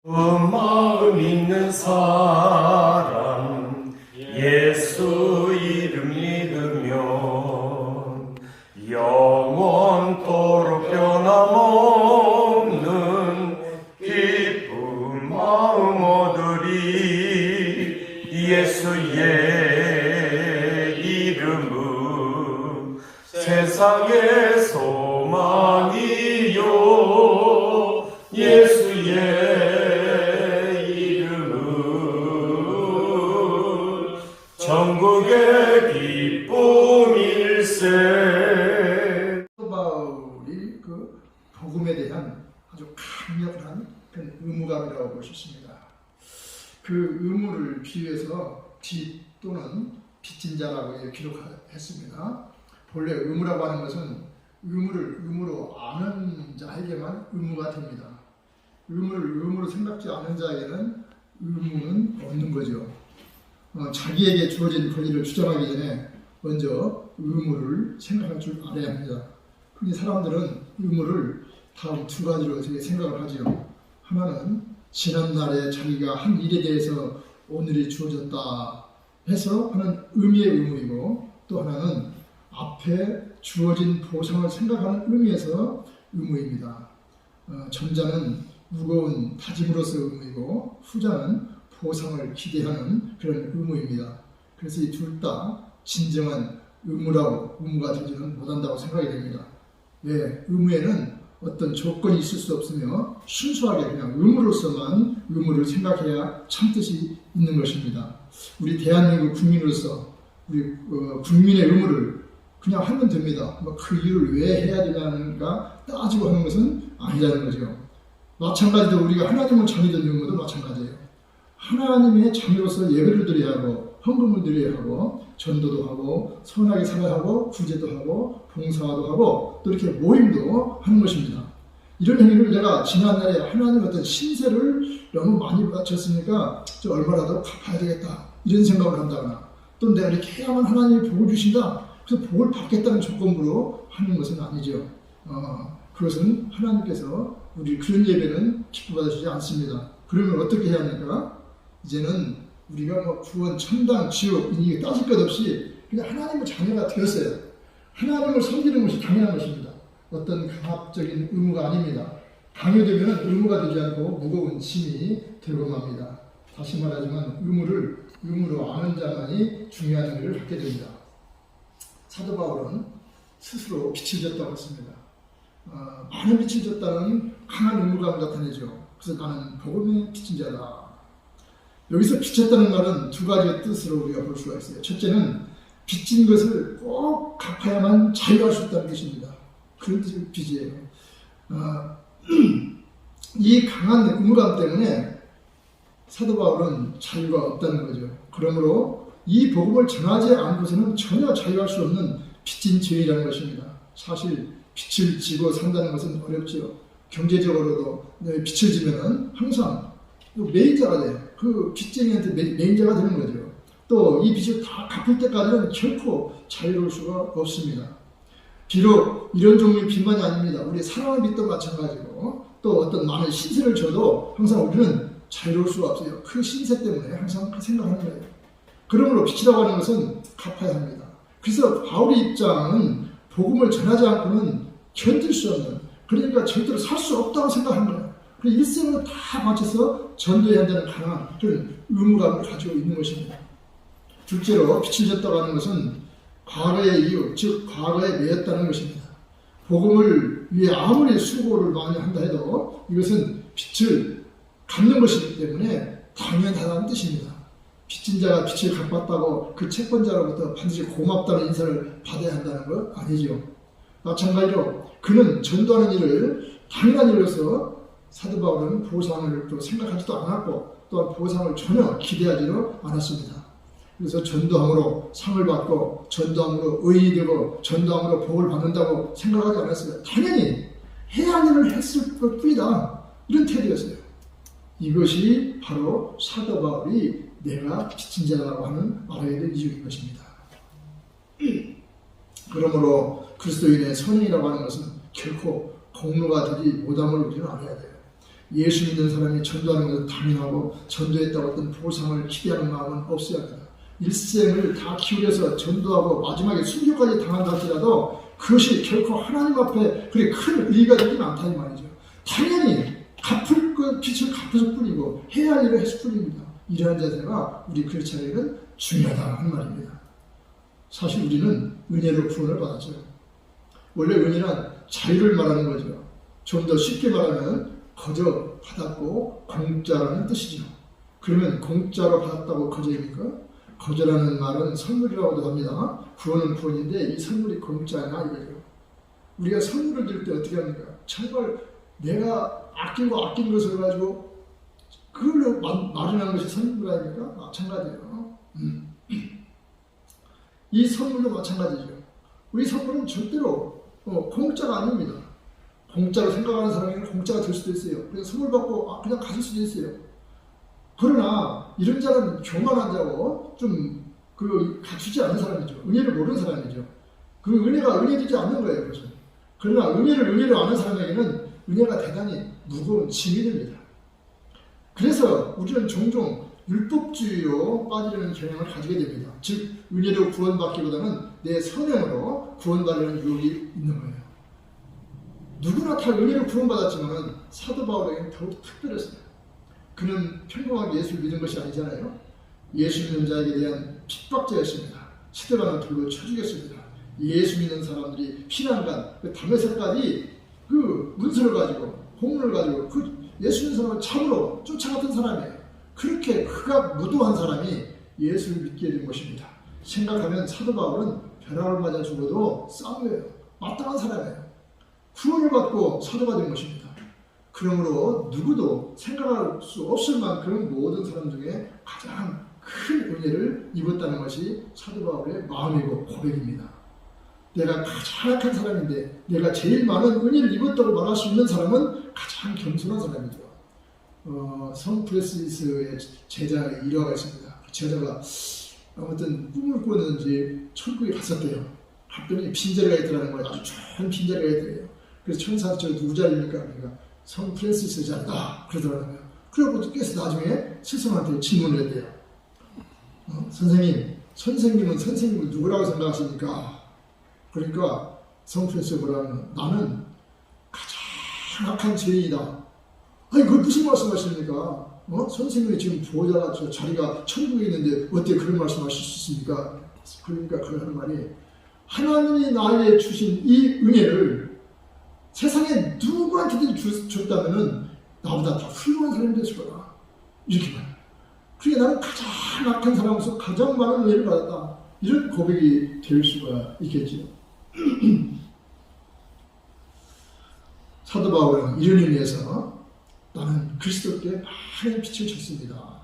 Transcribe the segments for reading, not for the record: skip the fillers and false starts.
마음 있는 사람 예수 이름 믿으면 영원토록 변함없는 기쁜 마음 얻으리. 예수의 이름은 세상의 소망이요 예수의 전국의 기쁨일세. 바울이 그 복음에 대한 아주 강력한 그런 의무감이라고 볼 수 있습니다. 그 의무를 비유해서 빛 또는 빚진 자라고 기록했습니다. 본래 의무라고 하는 것은 의무를 의무로 아는 자에게만 의무가 됩니다. 의무를 의무로 생각지 않은 자에게는 의무는 없는 거죠. 자기에게 주어진 권리를 주장하기 전에 먼저 의무를 생각할 줄 알아야 합니다. 근데 사람들은 의무를 다음 두 가지로 생각을 하죠. 하나는 지난날에 자기가 한 일에 대해서 오늘이 주어졌다 해서 하는 의미의 의무이고, 또 하나는 앞에 주어진 보상을 생각하는 의미에서 의무입니다. 전자는 무거운 다짐으로서 의무이고, 후자는 보상을 기대하는 그런 의무입니다. 그래서 이 둘 다 진정한 의무가 되지는 못한다고 생각이 됩니다. 왜? 의무에는 어떤 조건이 있을 수 없으며 순수하게 그냥 의무로서만 의무를 생각해야 참뜻이 있는 것입니다. 우리 대한민국 국민으로서 우리 국민의 의무를 그냥 하면 됩니다. 그 이유를 왜 해야 되냐는가 따지고 하는 것은 아니라는 거죠. 마찬가지로 우리가 하나님을 자녀된 의무도 마찬가지예요. 하나님의 자녀로서 예배를 드려야 하고, 헌금을 드려야 하고, 전도도 하고, 선하게 살아야 하고, 구제도 하고, 봉사도 하고, 또 이렇게 모임도 하는 것입니다. 이런 행위를 내가 지난날에 하나님 어떤 신세를 너무 많이 바쳤으니까 얼마라도 갚아야 되겠다, 이런 생각을 한다거나, 또 내가 이렇게 해야만 하나님이 복을 주신다, 그래서 복을 받겠다는 조건으로 하는 것은 아니죠. 그것은 하나님께서 우리 그런 예배는 기뻐받으시지 않습니다. 그러면 어떻게 해야 합니까? 이제는 우리가 구원, 천당, 지옥 이게 따질 것 없이 그냥 하나님의 자녀가 되었어요. 하나님을 섬기는 것이 당연한 것입니다. 어떤 강압적인 의무가 아닙니다. 강요되면 의무가 되지 않고 무거운 짐이 되고 맙니다. 다시 말하지만 의무를 의무로 아는 자만이 중요한 의미를 갖게 됩니다. 사도 바울은 스스로 빛을 졌다고 했습니다. 많은 빛을 졌다는 강한 의무감을 나타내죠. 그래서 나는 복음의 빚진 자다. 여기서 빚졌다는 말은 두 가지 뜻으로 우리가 볼 수가 있어요. 첫째는 빚진 것을 꼭 갚아야만 자유할 수 있다는 뜻입니다. 그런 뜻의 빚이에요. 이 강한 의무감 때문에 사도 바울은 자유가 없다는 거죠. 그러므로 이 복음을 전하지 않고서는 전혀 자유할 수 없는 빚진 죄인이라는 것입니다. 사실 빚을 지고 산다는 것은 어렵죠. 경제적으로도 빚을 지면은 항상 매인자가 돼요. 그 빚쟁이한테 매인자가 되는 거죠. 또 이 빚을 다 갚을 때까지는 결코 자유로울 수가 없습니다. 비록 이런 종류의 빚만이 아닙니다. 우리 사랑의 빚도 마찬가지고, 또 어떤 많은 신세를 져도 항상 우리는 자유로울 수가 없어요. 그 신세 때문에 항상 생각하는 거예요. 그러므로 빚이라고 하는 것은 갚아야 합니다. 그래서 바울의 입장은 복음을 전하지 않고는 견딜 수 없는, 그러니까 절대로 살 수 없다고 생각하는 거예요. 그래서 일생을 다 바쳐서 전도해야 한다는 강한 그런 의무감을 가지고 있는 것입니다. 둘째로 빚을 졌다고 하는 것은 과거의 이유, 즉 과거에 매였다는 것입니다. 복음을 위해 아무리 수고를 많이 한다 해도 이것은 빚을 갚는 것이기 때문에 당연하다는 뜻입니다. 빚진 자가 빚을 갚았다고 그 채권자로부터 반드시 고맙다는 인사를 받아야 한다는 것 아니죠. 마찬가지로 그는 전도하는 일을 당연한 일로서 사도 바울은 보상을 또 생각하지도 않았고, 또한 보상을 전혀 기대하지도 않았습니다. 그래서 전도함으로 상을 받고, 전도함으로 의인이 되고, 전도함으로 복을 받는다고 생각하지 않았어요. 당연히 해야 할 일을 했을 것 뿐이다, 이런 태도였어요. 이것이 바로 사도 바울이 내가 빚진 자라고 하는 알아야 될 이유인 것입니다. 그러므로 그리스도인의 선행이라고 하는 것은 결코 공로가 되지 못함을 우리는 알아야 돼요. 예수 믿는 사람이 전도하는 것은 당연하고 전도했다고 어떤 보상을 기대하는 마음은 없어야 합니다. 일생을 다 기울여서 전도하고 마지막에 순교까지 당한다 할지라도 그것이 결코 하나님 앞에 그리 큰 의의가 되지는 않다 이 말이죠. 당연히 갚을 것 빛을 갚아서 뿐이고 해야 할 일을 했을 뿐입니다. 이러한 자세가 우리 크리스찬에게는 중요하다 하는 말입니다. 사실 우리는 은혜로 구원을 받았죠. 원래 은혜란 자유를 말하는 거죠. 좀 더 쉽게 말하면 거저 받았고 공짜라는 뜻이죠. 그러면 공짜로 받았다고 거저입니까? 거저라는 말은 선물이라고도 합니다. 구원은 구원인데 이 선물이 공짜냐 이거죠. 우리가 선물을 줄 때 어떻게 합니까? 정말 내가 아낀 것을 가지고 그걸로 마련한 것이 선물 아닙니까? 마찬가지예요. 이 선물도 마찬가지죠. 우리 선물은 절대로 공짜가 아닙니다. 공짜로 생각하는 사람에게는 공짜가 될 수도 있어요. 그래서 선물 받고 그냥 가질 수도 있어요. 그러나 이런 자는 교만한 자고 좀 갖추지 않은 사람이죠. 은혜를 모르는 사람이죠. 그 은혜가 은혜되지 않는 거예요. 그래서. 그러나 은혜를 은혜로 아는 사람에게는 은혜가 대단히 무거운 짐이 됩니다. 그래서 우리는 종종 율법주의로 빠지려는 경향을 가지게 됩니다. 즉 은혜로 구원받기보다는 내 선행으로 구원받으려는 유혹이 있는 거예요. 누구나 다 은혜로 구원받았지만 사도 바울에게는 더욱 특별했어요. 그는 평범하게 예수를 믿은 것이 아니잖아요. 예수 믿는 자에게 대한 핍박자였습니다. 시대방을 돌로 쳐 죽였습니다. 예수 믿는 사람들이 피난간 다메섹까지 그 문서를 가지고 공문을 가지고 그 예수 믿는 사람을 참으로 쫓아갔던 사람이에요. 그렇게 극악 무도한 사람이 예수를 믿게 된 것입니다. 생각하면 사도 바울은 벼락을 맞아 죽어도 싸움이에요. 마땅한 사람이에요. 구원을 받고 사도가 된 것입니다. 그러므로 누구도 생각할 수 없을 만큼 모든 사람 중에 가장 큰 은혜를 입었다는 것이 사도 바울의 마음이고 고백입니다. 내가 가장 악한 사람인데 내가 제일 많은 은혜를 입었다고 말할 수 있는 사람은 가장 겸손한 사람이죠. 성 프란시스의 제자의 일화가 있습니다. 제자가 아무튼 꿈을 꾸었는지 천국에 갔었대요. 갔더니 빈자리가 있더라는 거예요. 아주 좋은 빈자리가 있더래요. 그래서 천사한테 저 누구 자리입니까? 그러니까 성 프란시스 자리다 그러더라고요. 그러고 깨서 나중에 스승한테 질문을 했대요. 선생님은 선생님을 누구라고 생각하십니까? 그러니까 성 프란시스가 뭐라면 나는 가장 악한 죄인이다. 아니 그걸 무슨 말씀하십니까? 선생님이 지금 보호자가 저 자리가 천국에 있는데 어떻게 그런 말씀하실 수 있습니까? 그러니까 그 하는 말이 하나님이 나에게 주신 이 은혜를 세상에 누구한테든 줬다면은 나보다 더 훌륭한 사람이 됐을 거다. 이렇게 말해요. 그러니까 나는 가장 악한 사람으로서 가장 많은 은혜를 받았다. 이런 고백이 될 수가 있겠죠. 사도 바울은 이런 의미에서 나는 그리스도께 많은 빛을 줬습니다.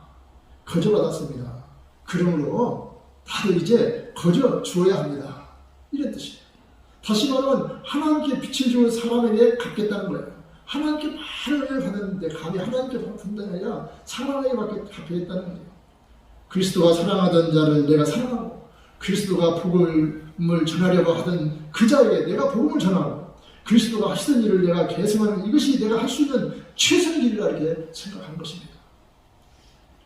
거저 받았습니다. 그러므로 나도 이제 거저 주어야 합니다. 이런 뜻이에요. 다시 말하면 하나님께 빛을 주는 사람에게 갚겠다는 거예요. 하나님께 많은 은혜를 받았는데 감히 하나님께 받는다 아니라 사람에게 갚겠다는 거예요. 그리스도가 사랑하던 자를 내가 사랑하고 그리스도가 복음을 전하려고 하던 그 자에게 내가 복음을 전하고 그리스도가 하시던 일을 내가 계승하는 이것이 내가 할 수 있는 최선의 길이라 이렇게 생각한 것입니다.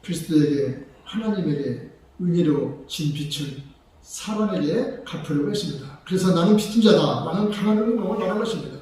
그리스도에게 하나님에게 은혜로 진 빛을 사람에게 갚으려고 했습니다. 그래서 나는 빚진 자다. 나는 강한 놈을 말한 것입니다.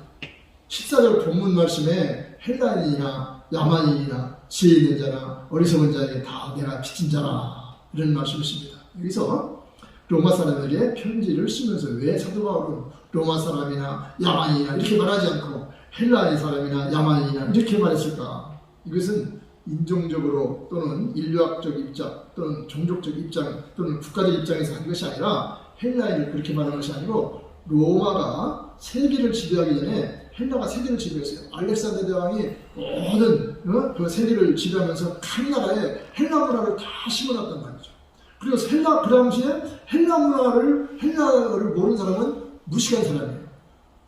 14절 본문 말씀에 헬라인이나 야만인이나 지혜 있는 자나 어리석은 자에게 다 내가 빚진 자라 이런 말씀을 있습니다. 여기서 로마 사람에게 편지를 쓰면서 왜 사도 바울은 로마 사람이나 야만인이나 이렇게 말하지 않고 헬라인 사람이나 야만인이나 이렇게 말했을까? 이것은 인종적으로 또는 인류학적 입장 또는 종족적 입장 또는 국가적 입장에서 한 것이 아니라 헬라인을 그렇게 말하는 것이 아니고 로마가 세계를 지배하기 전에 헬라가 세계를 지배했어요. 알렉산더 대왕이 모든 그 세계를 지배하면서 각 나라에 헬라 문화를 다 심어놨단 말이죠. 그리고 그 당시에 헬라어를 모르는 사람은 무식한 사람이에요.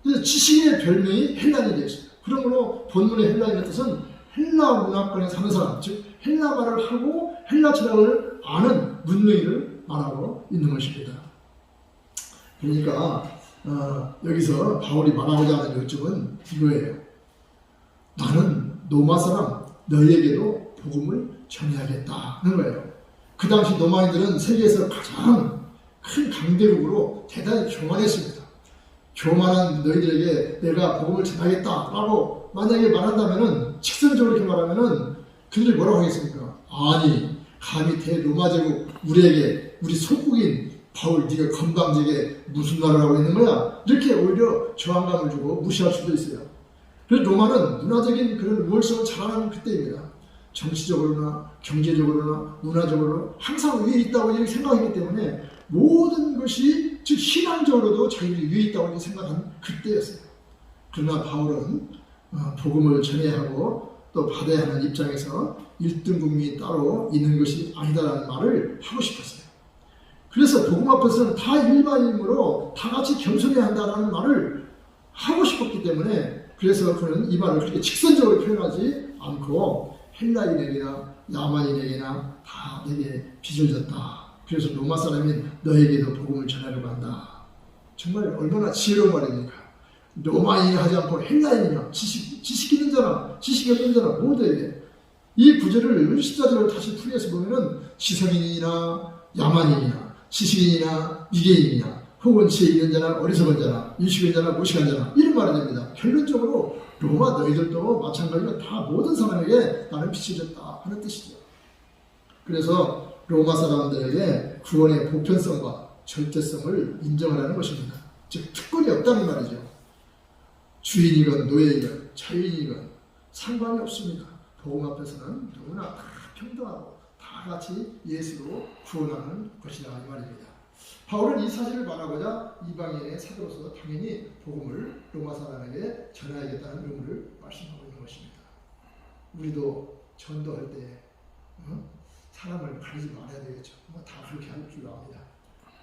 그래서 지식의 별명이 헬라인이 되었어요. 그러므로 본문의 헬라인의 뜻은 헬라 문화권에 사는 사람, 즉 헬라 말을 하고 헬라 철학을 아는 문명인을 말하고 있는 것입니다. 그러니까 여기서 바울이 말하고자 하는 요점은 이거예요. 나는 노마 사람 너희에게도 복음을 전해야겠다는 거예요. 그 당시 노마인들은 세계에서 가장 큰 강대국으로 대단히 교만했습니다. 교만한 너희들에게 내가 복음을 전하겠다라고 만약에 말한다면은 직선적으로 이렇게 말하면은 그들이 뭐라고 하겠습니까? 아니 감히 대로마 제국 우리에게 우리 속국인 바울 네가 건방지게 무슨 말을 하고 있는 거야? 이렇게 오히려 저항감을 주고 무시할 수도 있어요. 그래서 로마는 문화적인 그런 우월성을 자랑하는 그때입니다. 정치적으로나 경제적으로나 문화적으로 항상 위에 있다고 이렇게 생각했기 때문에 모든 것이 즉 신앙적으로도 자기들이 위에 있다고 이렇게 생각한 그때였어요. 그러나 바울은 복음을 전해야 하고 또 받아야 하는 입장에서 1등 국민이 따로 있는 것이 아니다라는 말을 하고 싶었어요. 그래서 복음 앞에서는 다 일반인으로 다 같이 겸손해야 한다는 말을 하고 싶었기 때문에 그래서 그는 이 말을 그렇게 직선적으로 표현하지 않고 헬라인에게나 야만인에게나 다 내게 빚을 졌다. 그래서 로마 사람인 너에게도 복음을 전하려고 한다. 정말 얼마나 지혜로운 말입니까? 로마인이 하지 않고 헬라인이냐, 지식 있는 자나 지식이 없는 자나 모두에게 이 구절을 14절을 다시 풀이해서 보면은 지성인이나 야만인이나 지식인이나 미개인이냐 혹은 지혜 있는 자나 어리석은 자나 유식한 자나 무식한 자나 이런 말이 됩니다. 결론적으로 로마 너희들도 마찬가지로 다 모든 사람에게 나는 빚을 졌다 하는 뜻이죠. 그래서 로마 사람들에게 구원의 보편성과 절대성을 인정하라는 것입니다. 즉 특권이 없다는 말이죠. 주인이건 노예이건 자유인이건 상관이 없습니다. 복음 앞에서는 누구나 다 평등하고 다 같이 예수로 구원하는 것이다 이 말입니다. 바울은 이 사실을 말하고자 이방인의 사도로서 당연히 복음을 로마 사람에게 전해야겠다는 의무를 말씀하고 있는 것입니다. 우리도 전도할 때 사람을 가리지 말아야 되겠죠. 다 그렇게 할 줄 압니다.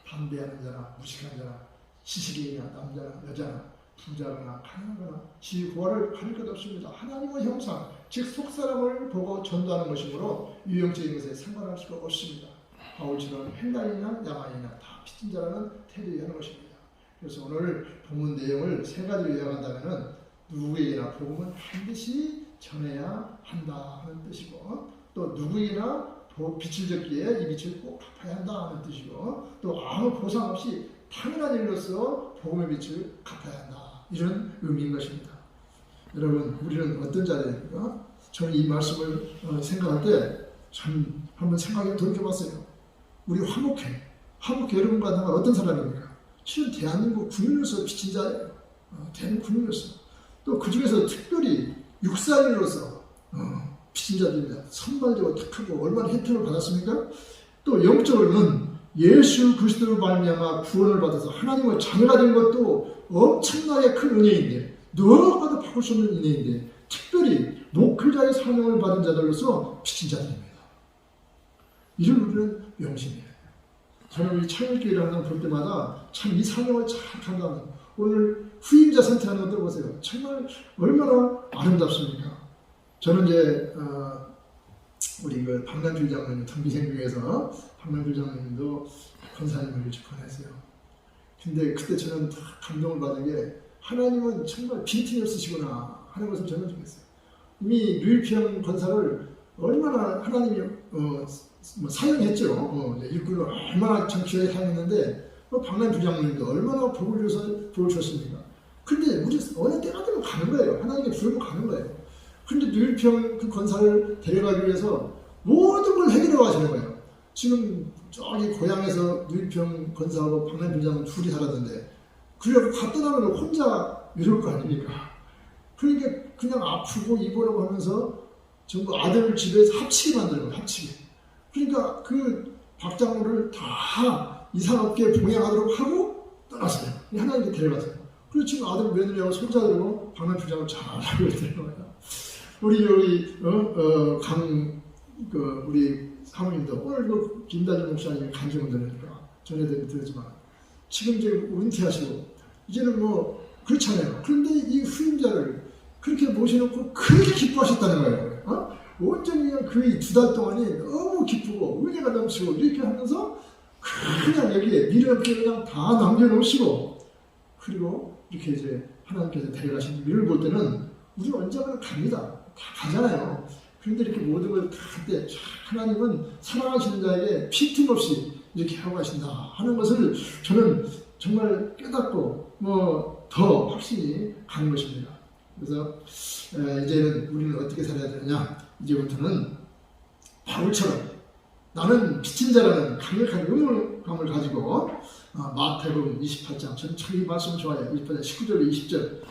반대하는 자나 무식한 자나 지식인이나 남자나 여자나 부자거나 가난하거나 지고하를 가릴 것 없습니다. 하나님의 형상, 즉 속사람을 보고 전도하는 것이므로 유형적인 것에 상관할 수가 없습니다. 바울처럼 헬라인이나 야만이나 다 빚진 자라는 태도에 하는 것입니다. 그래서 오늘 본문 내용을 세 가지로 요약한다면 누구에게나 복음은 반드시 전해야 한다 하는 뜻이고 또 누구에게나 빚을 졌기에 이 빚을 꼭 갚아야 한다 하는 뜻이고 또 아무 보상 없이 당연한 일로서 복음의 빚을 갚아야 한다 이런 의미인 것입니다. 여러분 우리는 어떤 자리입니까? 저는 이 말씀을 생각할 때 참 한번 생각해 돌이켜봤어요. 우리 화목회 여러분과 나가 어떤 사람입니까? 실은 대한민국 국민으로서 빚진 자예요. 대한민국 국민으로서 또 그 중에서 특별히 육사인으로서 빚진 자들입니다. 선발되고 택하고 얼마나 혜택을 받았습니까? 또 영적으로는 예수 그리스도로 말미암아 구원을 받아서 하나님의 자녀가 된 것도 엄청나게 큰 은혜인데 누구라도 바꿀 수 없는 은혜인데 특별히 목회자의 사명을 받은 자들로서 빚진 자들입니다. 이를 우리는 명심해야 돼요. 저는 우리 창일교회를 항상 볼 때마다 참 이 사명을 잘 감당하는 오늘 후임자 선택하는 것들 보세요. 정말 얼마나 아름답습니까? 저는 이제 우리 그 박남필 장로님 동기생 중에서 박남필 장로님도 권사님을 접근했어요. 근데 그때 저는 다 감동을 받은 게 하나님은 정말 빈틈이 없으시구나 하는 것을 저는 느꼈어요. 이미 류일평 권사를 얼마나 하나님이 사용했죠. 일꾼을 얼마나 정치에 사용했는데 박남필 장로님도 얼마나 복을 주셨습니까? 근데 우리 어느 때가 되면 가는 거예요. 하나님께 부르면 가는 거예요. 근데 류일평 그 권사를 데려가기 위해서 모든 걸 해결해 가시는 거예요. 지금 저기 고향에서 류일평 권사하고 박남필 장로님 둘이 살았는데 그래서 갔다 나면 혼자 이럴 거 아닙니까? 그러니까 그냥 아프고 입으라고 하면서 전부 아들 집에서 합치게 만드는 거예요. 합치게. 그러니까 그 박장로를 다 이상하게 봉양하도록 하고 떠났어요. 하나님께 데려갔어요. 그리고 지금 아들 며느리하고 손자들고 박남필 장로 잘하고 데려가요. 우리 여기 우리 사모님도 오늘 그 김다진 목사님이 간증을 들으니까 전에도 들었지만 지금 이제 은퇴하시고 이제는 뭐 그렇잖아요. 그런데 이 후임자를 그렇게 모셔놓고 그렇게 기뻐하셨다는 거예요. 온전히 그냥 그 2달 동안이 너무 기쁘고 은혜가 넘치고 이렇게 하면서 그냥 여기에 미련없게 그냥 다 남겨놓으시고 그리고 이렇게 이제 하나님께서 데려가신 일을 볼 때는 우리는 언젠가는 갑니다. 다 가잖아요. 그런데 이렇게 모든 걸 다 할 때 하나님은 사랑하시는 자에게 빈틈없이 이렇게 하고 가신다 하는 것을 저는 정말 깨닫고 더 확신이 가는 것입니다. 그래서 이제는 우리는 어떻게 살아야 되느냐? 이제부터는 바울처럼 나는 빚진 자라는 강력한 의무감을 가지고 마태복음 28장 전 이 말씀 좋아요. 28장 19절 20절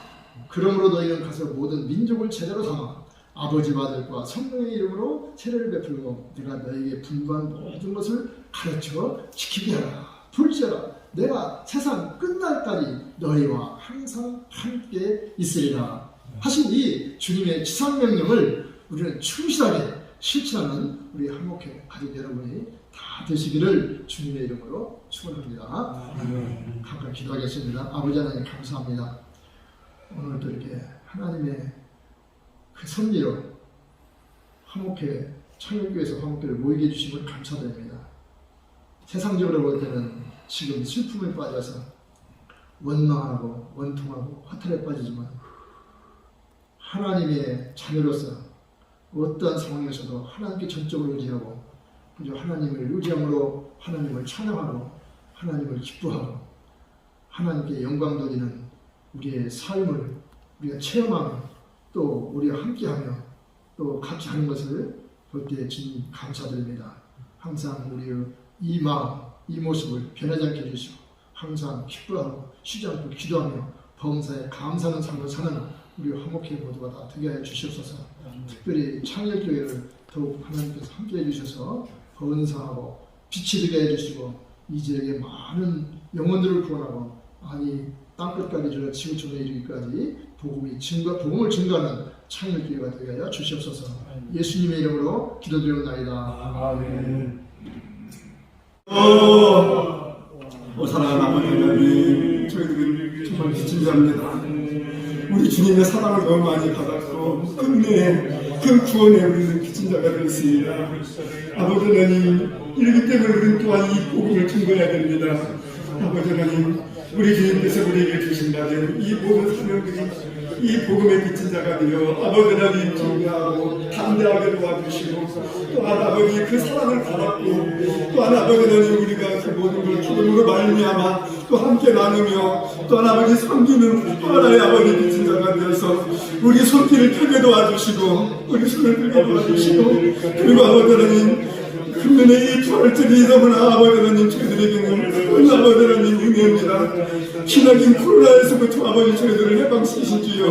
그러므로 너희는 가서 모든 민족을 제자로 삼아 아버지와 아들과 성령의 이름으로 세례를 베풀고 내가 너희에게 분부한 모든 것을 가르쳐 지키게 하라. 둘째라 내가 세상 끝날까지 너희와 항상 함께 있으리라 하신 이 주님의 지상명령을 우리는 충실하게 실천하는 우리 한목회 가족 여러분이 다 되시기를 주님의 이름으로 축원합니다. 각각 기도하겠습니다. 아버지 하나님 감사합니다. 오늘도 이렇게 하나님의 그 섭리로 한목회 청년교회에서 한목회를 모이게 해주심을 감사드립니다. 세상적으로 볼 때는 지금 슬픔에 빠져서 원망하고 원통하고 화탈에 빠지지만 하나님의 자녀로서 어떠한 상황에서도 하나님께 전적으로 의지하고 그저 하나님을 의지함으로 하나님을 찬양하고 하나님을 기뻐하고 하나님께 영광 돌리는 우리의 삶을 우리가 체험하며 또 우리와 함께하며 또 같이 하는 것을 볼 때 주님 감사드립니다. 항상 우리의 이 마음, 이 모습을 변하지 않게 해주시고 항상 기뻐하고 쉬지 않고 기도하며 범사에 감사하는 삶을 사는 우리 화목회 모두가 다 되게 하여 주시옵소서. 특별히 창렬교회를 더욱 하나님께서 함께해 주셔서 번성하고 빛이 되게 해주시고 이 지역에 많은 영혼들을 구원하고 아니 땅끝까지 저 지구촌에 이르기까지 복음을 증거하는 창렬교회가 되게 하여 주시옵소서. 예수님의 이름으로 기도드리옵나이다. 아멘. 사랑하는 아버지 하나님, 저희들은 정말 빚진 자입니다. 우리 주님의 사랑을 너무 많이 받았고 끝내 그 구원에 우리는 빚진 자가 되었습니다. 아버지 하나님, 이렇기 때문에 우리는 또한 이 복음을 증거해야 됩니다. 아버지 하나님, 우리 주님께서 우리에게 주신 바는 이 모든 사명들이 이 복음의 빚진 자가 되어 아버지 하나님 증거하고 담대하게 도와주시고 또한 아버지 그 사랑을 받았고 또한 아버지 하나님 우리가 그 모든 걸 기쁨으로 말미암아 또 함께 나누며 또한 아버지 섬기는 하나의 아버지 빚진 자가 되어서 우리 손길을 펴게 도와주시고 우리 손을 들게 도와주시고 그리고 아버지 하나님 금년에 이 부활절이 너무나 아버지 하나님 저희들에게는 큰 아버지 하나님 은혜입니다. 지나긴 코로나에서부터 아버지 저희들을 해방시키신 주여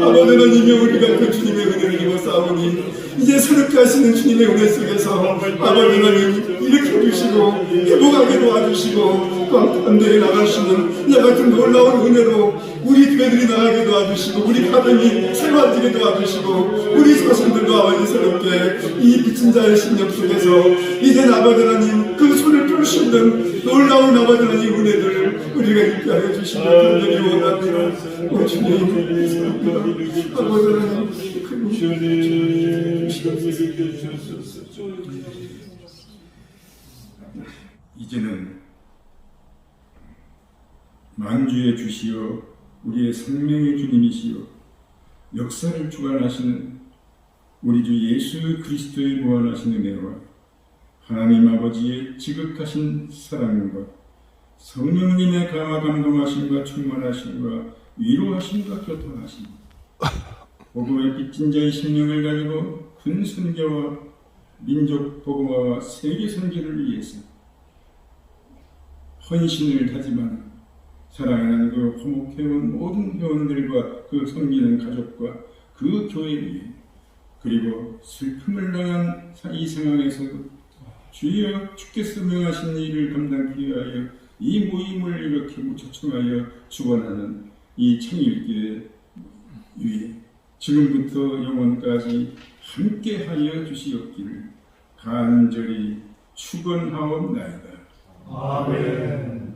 아버지 하나님이 우리가 그 주님의 은혜를 입어 싸우니 이제 새롭게 하시는 주님의 은혜 속에서 아버지 하나님 일으켜 주시고 회복하게 도와주시고 또 반대에 나가시는 이와 같은 놀라운 은혜로 우리 교회들이 나가게 도와주시고 우리 가정이 생활지게 도와주시고 우리 자신들도 아버지 새롭게 이 빚진 자의 신념 속에서 이제 아버지 하나님 그 손을 펼 수 있는 놀라운 아버지 하나님 은혜들을 우리가 입게 하여 주시며 간절히 원합니다. 오 주님 감사합니다. 아버지 하나님 이제는 만주의 주시여 우리의 생명의 주님이시여 역사를 주관하시는 우리 주 예수 그리스도의 무한하신 은혜와 하나님 아버지의 지극하신 사랑과 성령님의 강화 감동하심과 충만하심과 위로하심과 교통하심 복음의 빚진 자의 심령을 가지고 큰 선교와 민족 복음화와 세계 선교를 위해서 헌신을 하지만 사랑하는 그 화목회원 모든 회원들과 그 섬기는 가족과 그 교회 위에 그리고 슬픔을 당한 이 상황에서도 주여 주께서 명하신 일을 감당하기 위하여 이 모임을 이렇게 초청하여 축원하는 이 청일교회 위에 지금부터 영원까지 함께하여 주시옵기를 간절히 축원하옵나이다. 아멘.